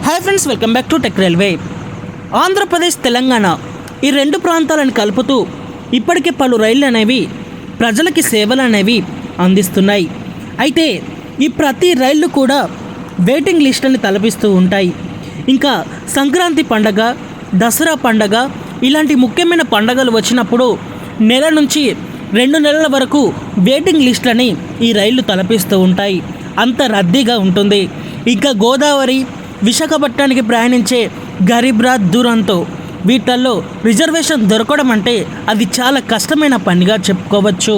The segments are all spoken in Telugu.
Hi friends, welcome back to tech railway. Andhra Pradesh, Telangana ఈ రెండు ప్రాంతాలను కలుపుతూ ఇప్పటికే పలు రైళ్లు అనేవి ప్రజలకి సేవలు అనేవి అందిస్తున్నాయి. అయితే ఈ ప్రతి రైళ్లు కూడా వెయిటింగ్ లిస్టుని తలపిస్తూ ఉంటాయి. ఇంకా సంక్రాంతి పండగ, దసరా పండగ ఇలాంటి ముఖ్యమైన పండగలు వచ్చినప్పుడు నెల నుంచి 2 నెలల వరకు వెయిటింగ్ లిస్టులని ఈ రైళ్లు తలపిస్తూ ఉంటాయి. అంత రద్దీగా ఉంటుంది. ఇంకా గోదావరి, విశాఖపట్నానికి ప్రయాణించే గరీబ్ రాత్, దురంతో వీటిల్లో రిజర్వేషన్ దొరకడం అంటే అది చాలా కష్టమైన పనిగా చెప్పుకోవచ్చు.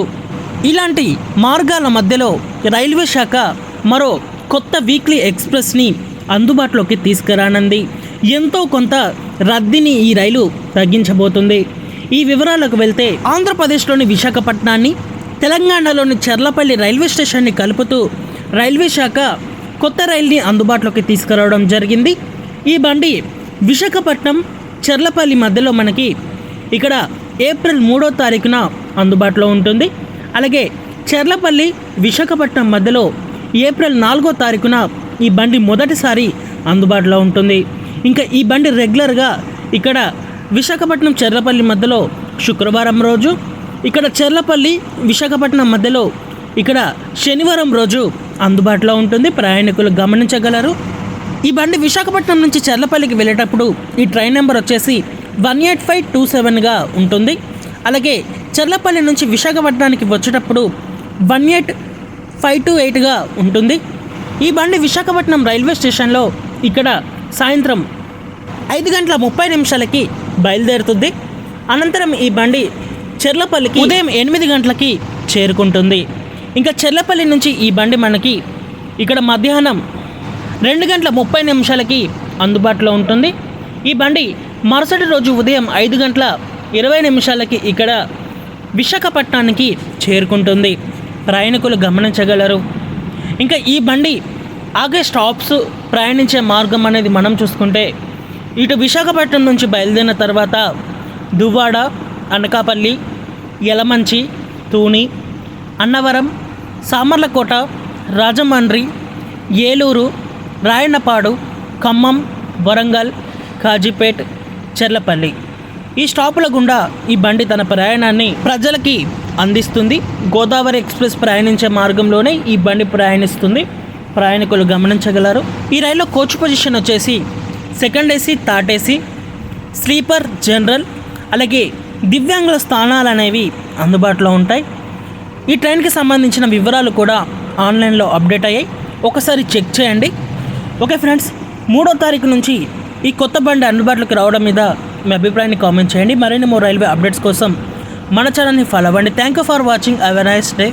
ఇలాంటి మార్గాల మధ్యలో రైల్వే శాఖ మరో కొత్త వీక్లీ ఎక్స్ప్రెస్ని అందుబాటులోకి తీసుకురానుంది. ఎంతో కొంత రద్దీని ఈ రైలు తగ్గించబోతుంది. ఈ వివరాలకు వెళ్తే ఆంధ్రప్రదేశ్లోని విశాఖపట్నాన్ని తెలంగాణలోని చర్లపల్లి రైల్వే స్టేషన్ని కలుపుతూ రైల్వే శాఖ కొత్త రైలుని అందుబాటులోకి తీసుకురావడం జరిగింది. ఈ బండి విశాఖపట్నం, చర్లపల్లి మధ్యలో మనకి ఇక్కడ ఏప్రిల్ 3వ తారీఖున అందుబాటులో ఉంటుంది. అలాగే చర్లపల్లి, విశాఖపట్నం మధ్యలో ఏప్రిల్ 4వ తారీఖున ఈ బండి మొదటిసారి అందుబాటులో ఉంటుంది. ఇంకా ఈ బండి రెగ్యులర్గా ఇక్కడ విశాఖపట్నం, చర్లపల్లి మధ్యలో శుక్రవారం రోజు, ఇక్కడ చర్లపల్లి, విశాఖపట్నం మధ్యలో ఇక్కడ శనివారం రోజు అందుబాటులో ఉంటుంది. ప్రయాణికులు గమనించగలరు. ఈ బండి విశాఖపట్నం నుంచి చర్లపల్లికి వెళ్ళేటప్పుడు ఈ ట్రైన్ నెంబర్ వచ్చేసి 18527గా ఉంటుంది. అలాగే చర్లపల్లి నుంచి విశాఖపట్నానికి వచ్చేటప్పుడు 18528గా ఉంటుంది. ఈ బండి విశాఖపట్నం రైల్వే స్టేషన్లో ఇక్కడ సాయంత్రం 5:30 బయలుదేరుతుంది. అనంతరం ఈ బండి చర్లపల్లికి ఉదయం 8 గంటలకి చేరుకుంటుంది. ఇంకా చర్లపల్లి నుంచి ఈ బండి మనకి ఇక్కడ మధ్యాహ్నం 2:30 అందుబాటులో ఉంటుంది. ఈ బండి మరుసటి రోజు ఉదయం 5:20 ఇక్కడ విశాఖపట్నానికి చేరుకుంటుంది. ప్రయాణికులు గమనించగలరు. ఇంకా ఈ బండి ఆగే స్టాప్స్, ప్రయాణించే మార్గం అనేది మనం చూసుకుంటే ఇటు విశాఖపట్నం నుంచి బయలుదేరిన తర్వాత దువ్వాడ, అనకాపల్లి, యలమంచి, తూని, అన్నవరం, సామర్లకోట, రాజమండ్రి, ఏలూరు, రాయనపాడు, ఖమ్మం, వరంగల్, కాజీపేట్, చర్లపల్లి ఈ స్టాపుల గుండా ఈ బండి తన ప్రయాణాన్ని ప్రజలకి అందిస్తుంది. గోదావరి ఎక్స్ప్రెస్ ప్రయాణించే మార్గంలోనే ఈ బండి ప్రయాణిస్తుంది. ప్రయాణికులు గమనించగలరు. ఈ రైల్లో కోచ్ పొజిషన్ వచ్చేసి second AC, third AC, sleeper, general, అలాగే దివ్యాంగుల స్థానాలు అనేవి అందుబాటులో ఉంటాయి. ఈ ట్రైన్కి సంబంధించిన వివరాలు కూడా ఆన్లైన్లో అప్డేట్ అయ్యాయి. ఒకసారి చెక్ చేయండి. ఓకే ఫ్రెండ్స్, 3వ తారీఖు నుంచి ఈ కొత్త బండి అందుబాటులోకి రావడం మీద మీ అభిప్రాయాన్ని కామెంట్ చేయండి. మరిన్ని రైల్వే అప్డేట్స్ కోసం మన ఛానల్ని ఫాలో అవ్వండి. Thank you for watching. Have a nice day.